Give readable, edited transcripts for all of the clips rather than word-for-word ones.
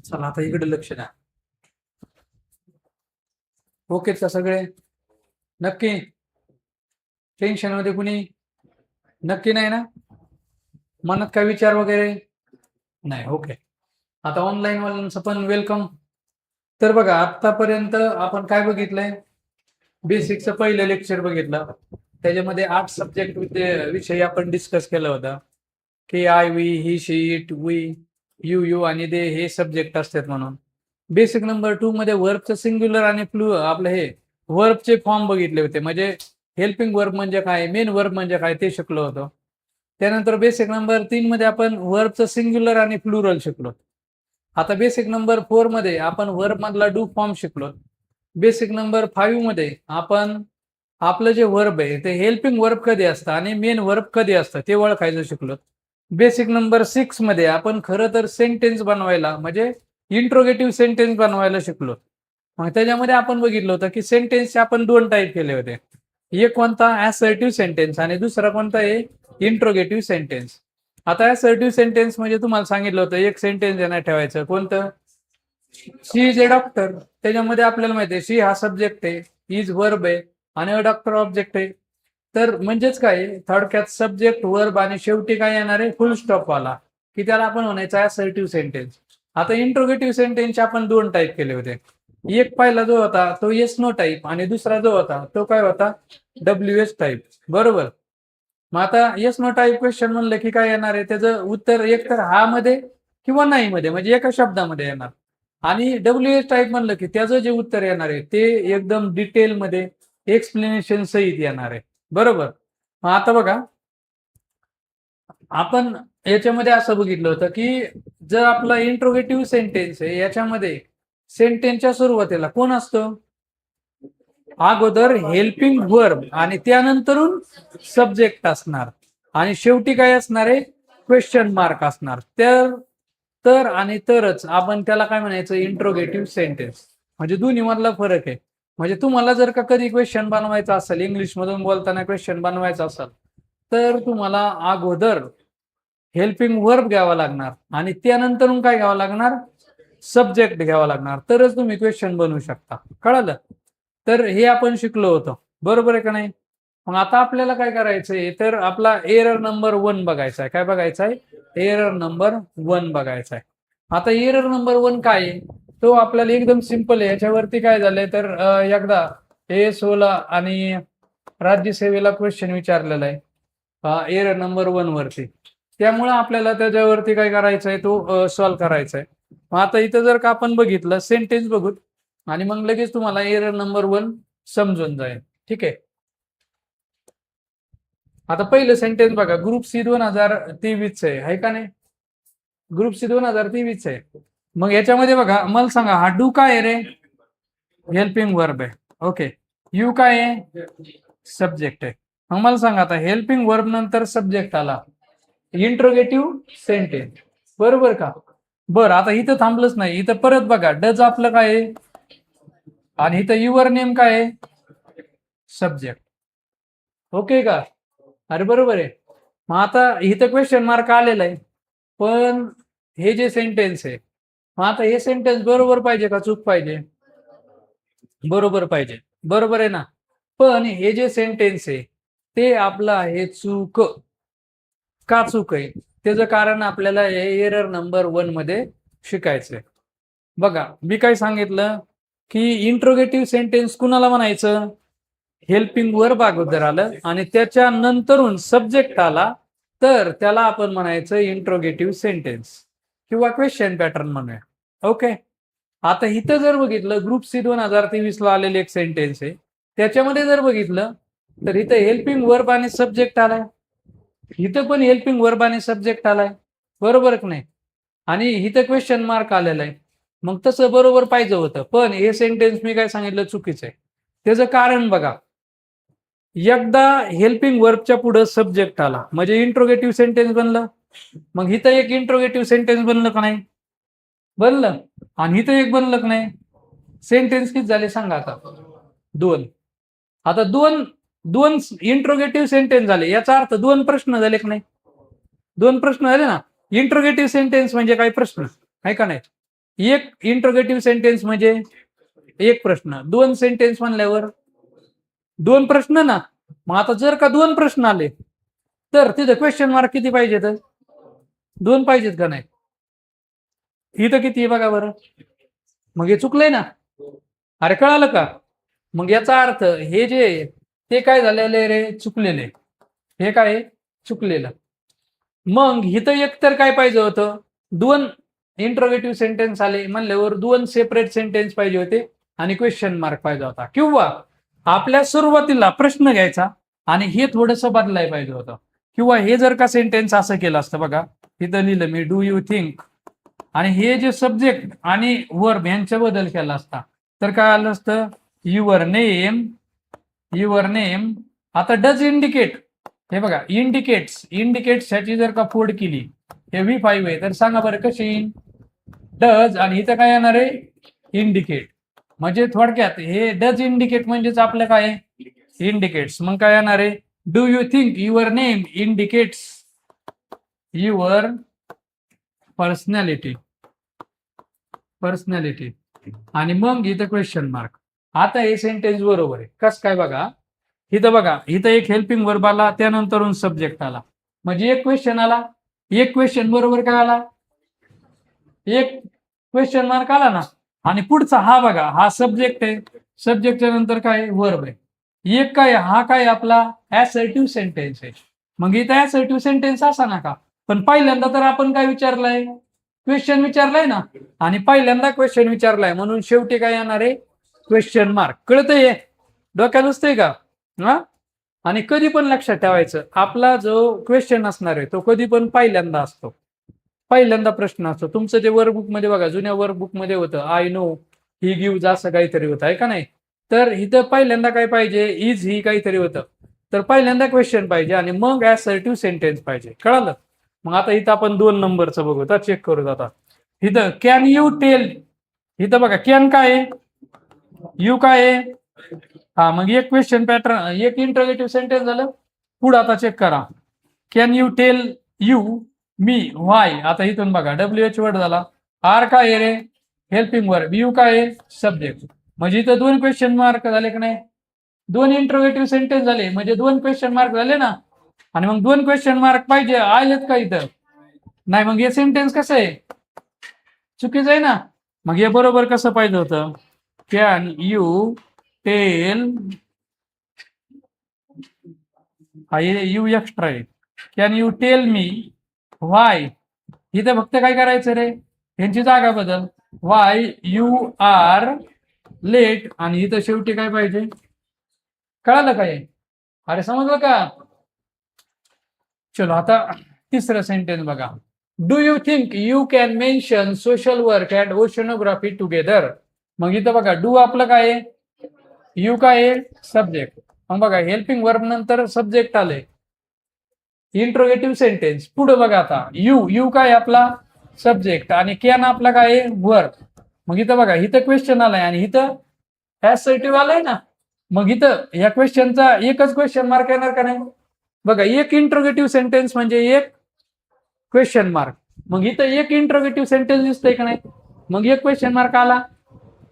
चला आता इकडे लक्ष द्या. ओके का सगळे? नक्की? टेन्शन मध्ये कुणी नक्की नाही ना? मनात काय विचार वगैरे नाही? ओके. आता ऑनलाईन वाल्यांचं पण वेलकम. तर बघा आतापर्यंत आपण काय बघितलंय? बेसिकचं पहिलं लेक्चर बघितलं. त्याच्यामध्ये 8 सब्जेक्ट विषयी आपण डिस्कस केलं होतं की I, we, he, she, it, we, you आणि दे हे सब्जेक्ट असतात म्हणून. बेसिक नंबर 2 मध्ये वर्बचं सिंग्युलर आणि आपलं हे वर्बचे फॉर्म बघितले होते. म्हणजे हेल्पिंग वर्ब म्हणजे काय, मेन वर्ब म्हणजे काय ते शिकलो होतो. त्यानंतर बेसिक नंबर 3 मध्ये आपण वर्बचं सिंग्युलर आणि प्लुरल शिकलो. आता बेसिक नंबर 4 मध्ये आपण वर्ब मधला डू फॉर्म शिकलो. बेसिक नंबर 5 मध्ये आपण आपलं जे वर्ब आहे ते हेल्पिंग वर्ब कधी असतं आणि मेन वर्ब कधी असतं ते ओळखायचं शिकलो. बेसिक नंबर 6 मध्ये आपण खरं तर सेंटेन्स बनवायला म्हणजे इंट्रोगेटिव्ह सेंटेन्स बनवायला शिकलो. मग त्याच्यामध्ये आपण बघितलं होतं की सेंटेन्सचे आपण 2 टाईप केले होते. एक कोणता असर्टिव्ह सेंटेन्स आणि दुसरा कोणता आहे इंट्रोगेटिव्ह सेंटेन्स. आता असर्टिव्ह सेंटेन्स म्हणजे तुम्हाला सांगितलं होतं एक सेंटेन्स येणार ठेवायचं कोणतं, शी इज ए डॉक्टर. त्याच्यामध्ये आपल्याला माहिती आहे शी हा सब्जेक्ट आहे, इज वर्ब आहे आणि अ डॉक्टर ऑब्जेक्ट आहे. तर म्हणजेच काय थोडक्यात सब्जेक्ट वर्ब आणि शेवटी काय येणार आहे फुल स्टॉप वाला की त्याला आपण म्हणायचं असर्टिव्ह सेंटेन्स. आता इंट्रोगेटिव्ह सेंटेन्सचे आपण 2 टाईप केले होते. एक पहिला जो होता तो येस नो टाईप आणि दुसरा जो होता तो काय होता WH टाईप. बरोबर. मग आता येस नो टाईप क्वेश्चन म्हणलं की काय येणार आहे त्याचं उत्तर एक तर हा मध्ये किंवा नाही मध्ये म्हणजे एका शब्दामध्ये येणार. आणि WH टाईप म्हणलं की त्याचं जे उत्तर येणार आहे ते एकदम डिटेलमध्ये एक्सप्लेनेशन सहित येणार आहे. बरोबर. मग आता बघा आपण याच्यामध्ये असं बघितलं होतं की जर आपला इंट्रोगेटिव्ह सेंटेन्स आहे याच्यामध्ये सेंटेन्सच्या सुरुवातीला कोण असतो, अगोदर हेल्पिंग वर्ब आणि त्यानंतरून सब्जेक्ट असणार आणि शेवटी काय असणार आहे क्वेश्चन मार्क असणार. तर आणि तरच आपण त्याला काय म्हणायचं इंट्रोगेटिव्ह सेंटेन्स. म्हणजे दोन्ही मधला फरक आहे. म्हणजे तुम्हाला जर का कधी क्वेश्चन बनवायचा असेल इंग्लिश मधून बोलताना क्वेश्चन बनवायचा असेल तर तुम्हाला अगोदर हेल्पिंग वर्ब घ्यावा लागणार आणि त्यानंतर काय घ्यावं लागणार सब्जेक्ट घ्यावा लागणार तरच तुम्ही क्वेश्चन बनवू शकता. कळालं? तर हे आपण शिकलो होतो. बरोबर आहे का नाही? मग आता आपल्याला काय करायचंय तर आपला एरर नंबर 1 बघायचा आहे. काय बघायचा आहे एरर नंबर 1 बघायचा आहे. आता एरर नंबर 1 काय आहे तो आपल्याला एकदम सिंपल आहे. याच्यावरती काय झालंय तर एकदा ASO आणि राज्यसेवेला क्वेश्चन विचारलेला आहे एरर नंबर 1 वरती. त्यामुळे आपल्याला त्याच्यावरती काय करायचं आहे तो सॉल्व्ह करायचा आहे. मग आता इथं जर का आपण बघितलं सेंटेन्स बघू आणि मग लगेच तुम्हाला एरर नंबर 1 समजून जाईल. ठीक आहे. आता पहिलं सेंटेन्स बघा ग्रुप C 2023 आहे का नाही, ग्रुप C 2023 आहे. मग याच्यामध्ये बघा मला सांगा हा डू काय आहे रे हेल्पिंग वर्ब आहे. ओके. यू काय आहे सब्जेक्ट आहे. मग मला सांगा आता हेल्पिंग वर्ब नंतर सब्जेक्ट आला इंट्रोगेटिव्ह सेंटेन्स. बरोबर का? बरं आता इथं थांबलंच नाही. इथं परत बघा डज आपलं काय आहे आणि इथं युअर नेम काय आहे सब्जेक्ट. ओके का? अरे बरोबर आहे. मग आता इथं क्वेश्चन मार्क आलेला आहे पण हे जे सेंटेन्स आहे मग आता हे सेंटेन्स बरोबर पाहिजे का चूक पाहिजे? बरोबर पाहिजे. बरोबर आहे ना. पण हे जे सेंटेन्स आहे ते आपलं आहे चूक. का चूक आहे त्याचं कारण आपल्याला एरर नंबर 1 मध्ये शिकायचंय. बघा मी काय सांगितलं की इंट्रोगेटिव्ह सेंटेन्स कुणाला म्हणायचं हेल्पिंग वर्ब अगोदर आलं आणि त्याच्यानंतरून सब्जेक्ट आला तर त्याला आपण म्हणायचं इंट्रोगेटिव्ह सेंटेन्स किंवा क्वेश्चन पॅटर्न म्हणूया. ओके. आता इथं जर बघितलं ग्रुप C 2023 ला आलेले एक सेंटेन्स आहे त्याच्यामध्ये जर बघितलं तर इथं हेल्पिंग वर्ब आणि सब्जेक्ट आलाय. इथं पण हेल्पिंग वर्ब आणि सब्जेक्ट आलाय. बरोबर की नाही? आणि इथं क्वेश्चन मार्क आलेला आहे. मग तसं बरोबर पाहिजे होतं पण हे सेंटेन्स मी काय सांगितलं चुकीचं आहे. त्याचं कारण बघा एकदा हेल्पिंग वर्बच्या पुढे सब्जेक्ट आला म्हणजे इंट्रोगेटिव्ह सेंटेन्स बनलं. मग इथं एक इंट्रोगेटिव्ह सेंटेन्स बनलं का नाही? बनलं. आणि इथं एक बनलं का नाही? सेंटेन्स किती झाले सांगा आता 2. आता दोन इंट्रोगेटिव्ह सेंटेन्स झाले याचा अर्थ 2 प्रश्न झाले का नाही? 2 प्रश्न झाले ना. इंट्रोगेटिव्ह सेंटेन्स म्हणजे काय प्रश्न आहे का नाही. एक इंट्रोगेटिव्ह सेंटेन्स म्हणजे एक प्रश्न, दोन सेंटेन्स म्हणल्यावर दोन प्रश्न ना. मग आता जर का दोन प्रश्न आले तर तिथे क्वेश्चन मार्क किती पाहिजेत? दोन पाहिजेत का नाही? इथं किती आहे बघा बरं. मग हे चुकलंय ना. अरे कळालं का? मग याचा अर्थ हे जे ते काय झालेले रे, चुकलेले. हे काय चुकलेलं. मग इथं एक तर काय पाहिजे होतं, दोन इंट्रोगेटिव्ह सेंटेन्स आले म्हणल्यावर दोन सेपरेट सेंटेन्स पाहिजे होते आणि क्वेश्चन मार्क पाहिजे होता. किंवा आपल्या सुरुवातीला प्रश्न घ्यायचा आणि हे थोडंसं बदलायला पाहिजे होतं. किंवा हे जर का सेंटेन्स असं केलं असतं बघा, इथं लिहिलं मी डू यू थिंक आणि हे जे सब्जेक्ट आणि वर्ब यांच्या बदल केला असता तर काय आलं असतं, युअर नेम. आता डज इंडिकेट, हे बघा इंडिकेट्स ह्याची जर का फोड केली, हे V5 आहे तर सांगा बरं कशी येईल, डज आणि इथं काय येणार आहे, इंडिकेट. म्हणजे थोडक्यात हे डज इंडिकेट म्हणजेच आपलं काय इंडिकेट्स. मग काय येणार आहे, do you think your name indicates your personality आणि मग इथं क्वेश्चन मार्क. आता हे सेंटेन्स बरोबर आहे. कस काय बघा, इथं एक हेल्पिंग वर्ब आला, त्यानंतर सब्जेक्ट आला, म्हणजे एक क्वेश्चन आला, एक क्वेश्चन बरोबर काय आला, एक क्वेश्चन मार्क आला ना. आणि पुढचा हा बघा, हा सब्जेक्ट आहे, सब्जेक्टच्या नंतर काय वर्ब आहे. एक काय, हा काय आपला ऍसर्टिव्ह सेंटेन्स आहे. मग इथं ऍसर्टिव्ह सेंटेन्स असा ना का, पण पहिल्यांदा तर आपण काय विचारलंय, क्वेश्चन विचारलाय ना. आणि पहिल्यांदा क्वेश्चन विचारलाय म्हणून शेवटी काय येणार आहे, क्वेश्चन मार्क. कळतंय, डोक्यात बसतंय का? हा. आणि कधी पण लक्षात ठेवायचं, आपला जो क्वेश्चन असणार आहे तो कधी पण पहिल्यांदा असतो, पहिल्यांदा प्रश्न असतो. तुमचं ते वर्कबुक मध्ये बघा, जुन्या वर्कबुक मध्ये होतं आय नो ही गिव्ज असं काहीतरी होतं आहे का नाही. तर इथं पहिल्यांदा काय पाहिजे, इज ही काहीतरी होतं, तर पहिल्यांदा क्वेश्चन पाहिजे आणि मग ऍसर्टिव्ह सेंटेन्स पाहिजे. कळालं? मग आता इथं आपण 2 नंबरचं बघू, तर चेक करू. आता इथं कॅन यू टेल, इथं बघा कॅन काय आहे, यू काय आहे. हा, मग एक क्वेश्चन पॅटर्न, एक इंटरोगेटिव्ह सेंटेन्स झालं. पुढे आता चेक करा, कॅन यू टेल यू मी व्हाय. आता इथून बघा WH वर्ड झाला, आर काय आहे रे, हेल्पिंग वर्ब, यू काय आहे, सब्जेक्ट. म्हणजे इथं 2 क्वेश्चन मार्क झाले की नाही, 2 इंटरोगेटिव्ह सेंटेन्स झाले, म्हणजे 2 क्वेश्चन मार्क झाले ना. आणि मग 2 क्वेश्चन मार्क पाहिजे, आलेत का इथं, नाही. मग हे सेंटेन्स कसं आहे, चुकीचं आहे ना. मग हे बरोबर कसं पाहिजे होतं, can you tell, you extra आहे, can you tell me why. इथं फक्त काय करायचं रे, यांची जागा बदल, व्हाय यू आर लेट. आणि इथं शेवटी काय पाहिजे, कळालं काय, अरे समजलं का. चलो आता तिसरं सेंटेन्स बघा, do you think you can mention social work and oceanography together. मग इथं बघा, डू आपलं काय आहे, यू काय आहे, सब्जेक्ट. मग बघा हेल्पिंग वर्ब नंतर सब्जेक्ट आले, इंट्रोगेटिव्ह सेंटेन्स. पुढे बघा आता, यू काय आपला सब्जेक्ट आणि कॅन आपला काय आहे, वर्ब. मग इथं बघा, इथं क्वेश्चन आलाय आणि इथं ऍसर्टिव्ह आलाय ना. मग इथं या क्वेश्चनचा एकच क्वेश्चन मार्क येणार का नाही. बघा, एक इंट्रोगेटिव्ह सेंटेन्स म्हणजे एक क्वेश्चन मार्क. मग इथं एक इंट्रोगेटिव्ह सेंटेन्स दिसतंय का नाही, मग एक क्वेश्चन मार्क आला,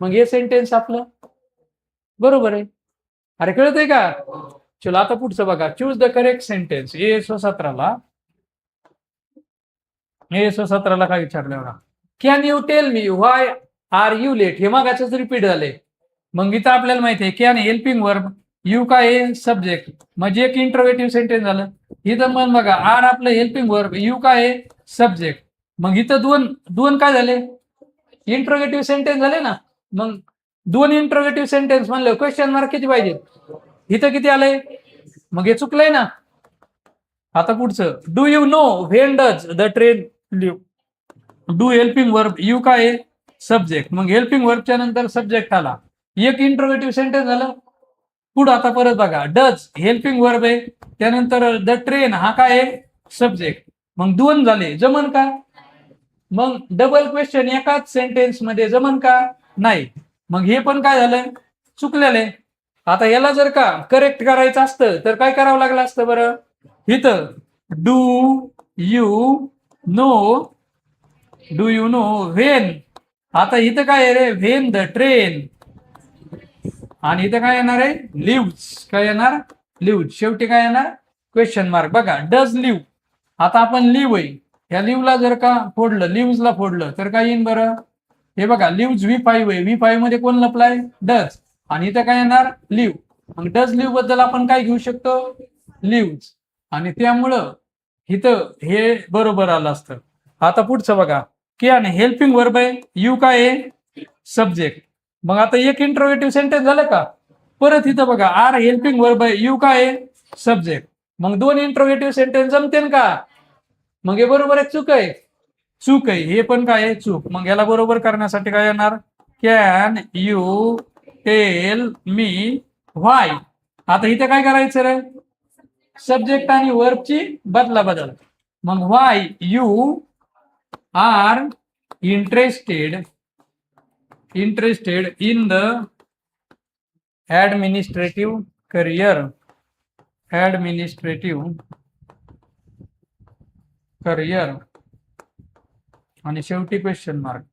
मग हे सेंटेन्स आपलं बरोबर आहे. अरे कळतंय का. चलो आता पुढचं बघा, choose the correct sentence. ASO 17ला काय विचारलं बघा, can you tell me why are you late. हे मागाचंच रिपीट झालंय. मग इथं आपल्याला माहिती आहे कॅन हेल्पिंग वर्ब, यू काय आहे, सब्जेक्ट, म्हणजे एक इंट्रोगेटिव्ह सेंटेन्स झालं. इथं मग बघा, आर आपलं हेल्पिंग वर्ब, यू काय आहे, सब्जेक्ट. मग इथं दोन काय झाले, इंट्रोगेटिव्ह सेंटेन्स झाले ना. मग 2 इंट्रोगेटिव्ह सेंटेन्स म्हणलं क्वेश्चन मार्क किती पाहिजे, इथं किती आलंय, मग हे चुकलंय ना. आता पुढचं, do you know when does the train leave. Do helping verb, you काय आहे, सब्जेक्ट. मग हेल्पिंग वर्बच्या नंतर सब्जेक्ट आला, एक इंट्रोगेटिव्ह सेंटेन्स झालं. पुढे आता परत बघा, डज हेल्पिंग वर्ब आहे, त्यानंतर द ट्रेन हा काय आहे, सब्जेक्ट. मग 2 झाले, जमन का. मग डबल क्वेश्चन एकाच सेंटेन्स मध्ये जमन का, नाही. मग हे पण काय झालं, चुकलेलं आहे. आता याला जर का करेक्ट करायचं असतं तर काय करावं लागलं असतं बरं, इथं डू यू नो व्हेन आता इथं काय आहे रे, व्हेन द ट्रेन, आणि इथं काय येणार आहे, लिव्स. काय येणार, लिव्स. शेवटी काय येणार, क्वेश्चन मार्क. बघा, डज लिव्ह. आता आपण लिव्ह आहे, ह्या लिव्हला जर का फोडलं, लिव्हजला फोडलं तर काय येईन बरं, हे बघा, लिव्ज V5 आहे, V5 मध्ये कोण लपलाय, डज, आणि इथं काय येणार, लिव्ह. मग डज लिव्ह बद्दल आपण काय घेऊ शकतो, लिव्ज, आणि त्यामुळं इथं हे बरोबर आलं असतं. आता पुढचं बघा, कॅन हेल्पिंग वर्ब आहे, यू काय आहे, सब्जेक्ट. मग आता एक इंट्रोगेटिव्ह सेंटेन्स झालं का. परत इथं बघा, आर हेल्पिंग वर्ब आहे, यू काय आहे, सब्जेक्ट. मग दोन इंट्रोगेटिव्ह सेंटेन्स जमते का. मग हे बरोबर आहे, चूक आहे, चूक आहे, हे पण काय आहे, चूक. मग याला बरोबर करण्यासाठी काय येणार, कॅन यू टेल मी व्हाय. आता इथे काय करायचं रे, सब्जेक्ट आणि वर्बची बदला बदल. मग why you are interested in the administrative career, आणि शेवटी क्वेश्चन मार्क.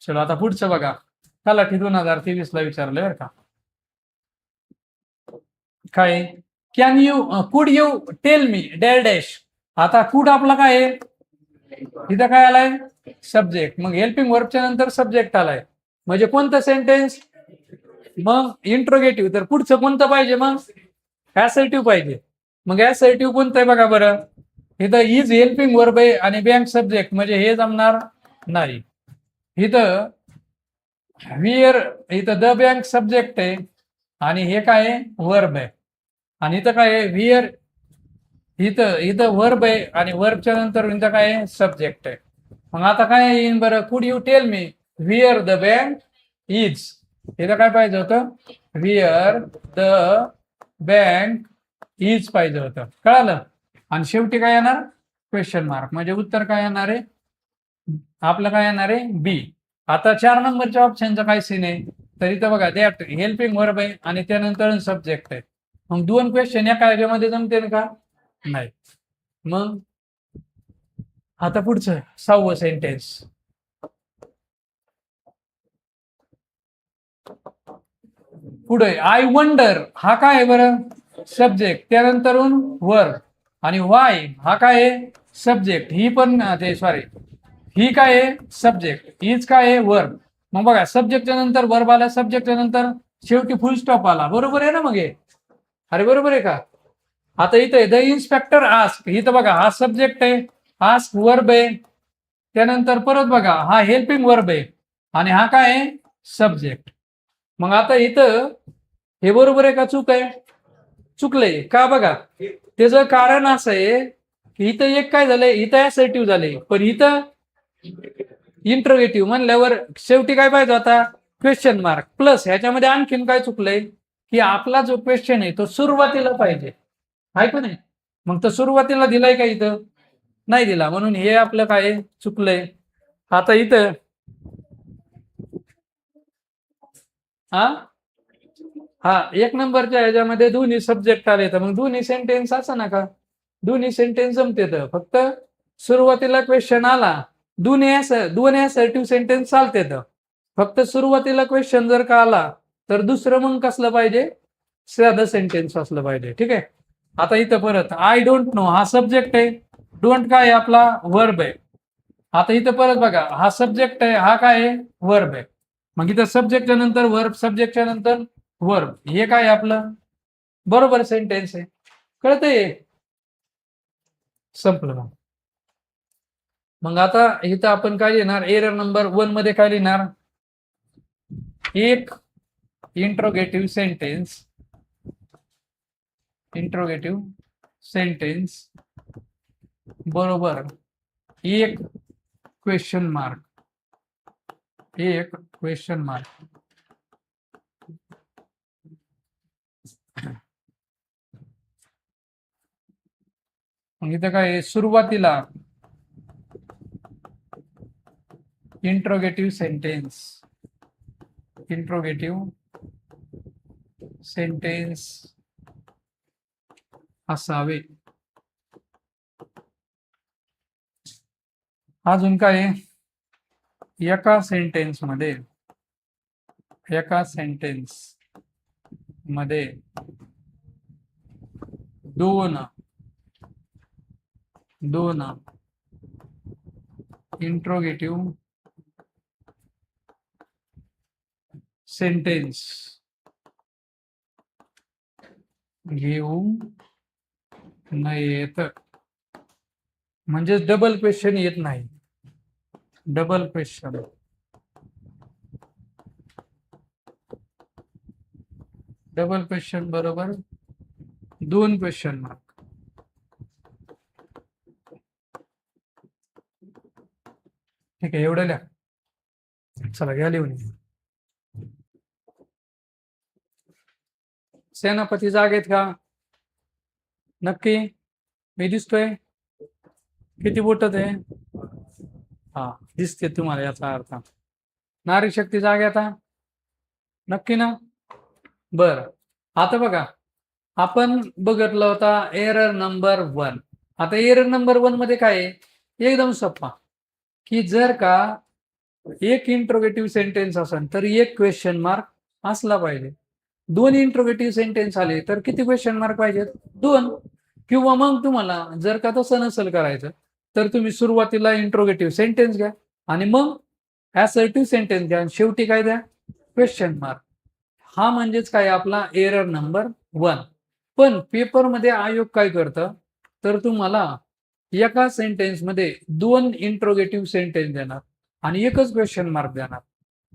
चलो आता पुढचं बघा, तलाठी 2023 ला विचारलंय बरं का. काय, कॅन यू कुड you tell me dash dash. आता कुड आपला काय आहे, इथं काय आलाय, सब्जेक्ट. मग हेल्पिंग वर्बच्या नंतर सब्जेक्ट आलाय, म्हणजे कोणतं सेंटेन्स, मग इंट्रोगेटिव्ह. तर पुढचं कोणतं पाहिजे, मग ऍसर्टिव्ह पाहिजे. मग ऍसर्टिव्ह कोणतं आहे बघा बरं, इथं इज हेल्पिंग वर्ब आहे आणि बँक सब्जेक्ट, म्हणजे हे जमणार नाही. इथं विअर, इथं द बँक सब्जेक्ट आहे आणि हे काय आहे, वर्ब आहे. आणि इथं काय आहे, विअर, इथं इथं वर्ब आहे आणि वर्बच्या नंतर इथं काय आहे, सब्जेक्ट आहे. मग आता काय येईन बरं, कुड you tell me where the bank is. इथं काय पाहिजे होतं, विअर द बँक इज पाहिजे होतं, कळालं. आणि शेवटी काय येणार, क्वेश्चन मार्क. म्हणजे उत्तर काय येणार आहे, आपलं काय येणार आहे, बी. आता 4 नंबरच्या ऑप्शनचा काय सीन आहे, तर इथं बघा, दॅट हेल्पिंग वर्ब आहे आणि त्यानंतर सब्जेक्ट आहे. मग दोन क्वेश्चन एका याच्यामध्ये जमते का, नाही. मग आता पुढचं 6वं सेंटेन्स, पुढे आय वंडर, हा काय आहे बरं, सब्जेक्ट, त्यानंतर वर्ब, आणि वाय हा काय आहे, सब्जेक्ट. ही पण ते सॉरी, ही काय आहे, सब्जेक्ट. हीच काय आहे, वर्ब. मग बघा, सब्जेक्टच्या नंतर वर्ब आला, सब्जेक्टच्या नंतर शेवटी फुल स्टॉप आला, बरोबर आहे ना. मग हे, अरे बरोबर आहे का. आता इथे द इन्स्पेक्टर आस्क, इथं बघा, हा सब्जेक्ट आहे, आस्क वर्ब आहे, त्यानंतर परत बघा, हा हेल्पिंग वर्ब आहे आणि हा काय आहे, सब्जेक्ट. मग आता इथं हे बरोबर आहे का, चूक आहे, चुकलंय का. बघा, त्याचं कारण असं आहे की इथं एक काय झालंय, इथं ऍसर्टिव्ह झाले, पण इथं इंट्रोगेटिव्ह म्हणल्यावर शेवटी काय पाहिजे आता, क्वेश्चन मार्क. प्लस ह्याच्यामध्ये आणखीन काय चुकलंय, की आपला जो क्वेश्चन आहे तो सुरुवातीला पाहिजे, आहे का नाही. मग तो सुरुवातीला दिलाय का, इथं नाही दिला, म्हणून हे आपलं काय चुकलंय. आता इथं हा 1 नंबरच्या ह्याच्यामध्ये दोन्ही सब्जेक्ट आले, तर मग दोन्ही सेंटेन्स असं नका, दोन्ही सेंटेन्स जमते. तर फक्त सुरुवातीला क्वेश्चन आला, दोन ऍसर्टिव्ह सेंटेन्स चालते. तर फक्त सुरुवातीला क्वेश्चन जर का आला तर दुसरं मग कसलं पाहिजे, साधं सेंटेन्स असलं पाहिजे, ठीक आहे. आता इथं परत आय डोंट नो, हा सब्जेक्ट आहे, डोंट काय आपला वर्ब आहे. आता इथं परत बघा, हा सब्जेक्ट आहे, हा काय आहे, वर्ब आहे. मग इथं सब्जेक्टच्या नंतर वर्ब, सब्जेक्टच्या नंतर वर्ब, हे काय आपलं बरोबर सेंटेन्स आहे, कळतंय. संपलं. मग आता इथं आपण काय लिहिणार, एरर नंबर 1 मध्ये काय लिहिणार, एक इंट्रोगेटिव्ह सेंटेन्स बरोबर एक क्वेश्चन मार्क, मग इथं काय सुरुवातीला इंट्रोगेटिव्ह सेंटेन्स असावे. अजून काय, एका सेंटेन्स मध्ये दोन इंट्रोगेटिव्ह सेंटेन्स घेऊ नयेत, म्हणजे डबल क्वेश्चन येत नाही. डबल क्वेश्चन बरोबर 2 क्वेश्चन मार्क. ठीक आहे, एवढं लिहा. चला घ्या लिहून. सेनापती जागेत का? नक्की? मी दिसतोय? किती बोटत आहे? हा, दिसते तुम्हाला, याचा अर्थ. नारी शक्ती जाग्यात आता नक्की ना? बर, आता बघा, आपण बघितलं होता एरर नंबर 1. आता एरर नंबर 1 मध्ये काय आहे? एकदम सोपा, की जर का एक इंट्रोगेटिव्ह सेंटेन्स असेल तर एक क्वेश्चन मार्क असला पाहिजे. 2 इंट्रोगेटिव्ह सेंटेन्स आले तर किती क्वेश्चन मार्क पाहिजेत? 2. किंवा मग तुम्हाला जर का तसं नसेल करायचं तर तुम्ही सुरुवातीला इंट्रोगेटिव्ह सेंटेन्स घ्या आणि मग असर्टिव्ह सेंटेन्स घ्या आणि शेवटी काय द्या? Question mark. हा म्हणजेच काय आपला एरर नंबर 1. पण पेपरमध्ये आयोग काय करतं, तर तुम्हाला एका सेंटेन्स मध्ये 2 इंट्रोगेटिव्ह सेंटेन्स देणार आणि एकच क्वेश्चन मार्क देणार.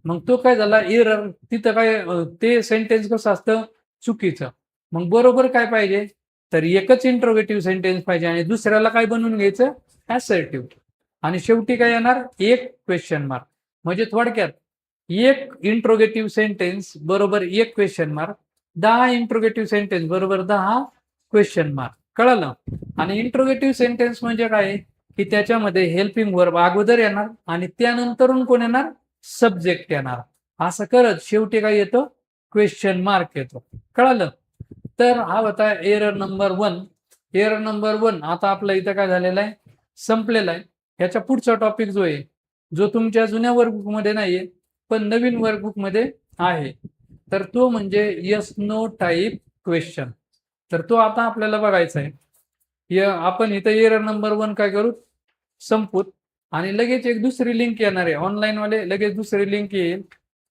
मग तो काय झाला? एरर. तिथं काय ते सेंटेन्स कसं असतं? चुकीचं. मग बरोबर काय पाहिजे? तर एकच इंट्रोगेटिव्ह सेंटेन्स पाहिजे आणि दुसऱ्याला काय बनवून घ्यायचं? असर्टिव्ह. आणि शेवटी काय येणार? एक क्वेश्चन मार्क. म्हणजे थोडक्यात एक इंट्रोगेटिव्ह सेंटेन्स बरोबर एक क्वेश्चन मार्क, 10 इंट्रोगेटिव्ह सेंटेन्स बरोबर 10 क्वेश्चन मार्क. कळलं? आणि इंट्रोगेटिव्ह सेंटेन्स म्हणजे काय? की त्याच्यामध्ये हेल्पिंग वर्ब अगोदर येणार आणि त्यानंतरून कोण येणार? सब्जेक्ट येणार. असं करत शेवटी काय येतो? क्वेश्चन मार्क येतो. कळलं? तर हा होता एरर नंबर 1. एरर नंबर 1 आता आपला इथं काय झालेला आहे? संपलेला आहे. ह्याच्या पुढचा टॉपिक जो आहे, जो तुमच्या जुन्या वर्कबुक मध्ये नाहीये पण नवीन वर्कबुक मध्ये आहे, तर तो म्हणजे यस नो टाईप क्वेश्चन. तर तो आता आपल्याला बघायचा आहे. आपण इथं एरर नंबर 1 काय करू? संपूत आणि लगेच एक दुसरी लिंक येणार आहे ऑनलाईन वाले, लगेच दुसरी लिंक येईल,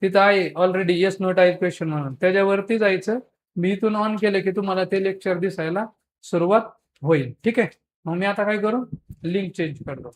तिथं आहे already yes no type question म्हणून, त्याच्यावरती जायचं. मी इथून ऑन केलं की तुम्हाला ते लेक्चर दिसायला सुरुवात होईल. ठीक आहे, मग मी आता काय करू? लिंक चेंज करतो.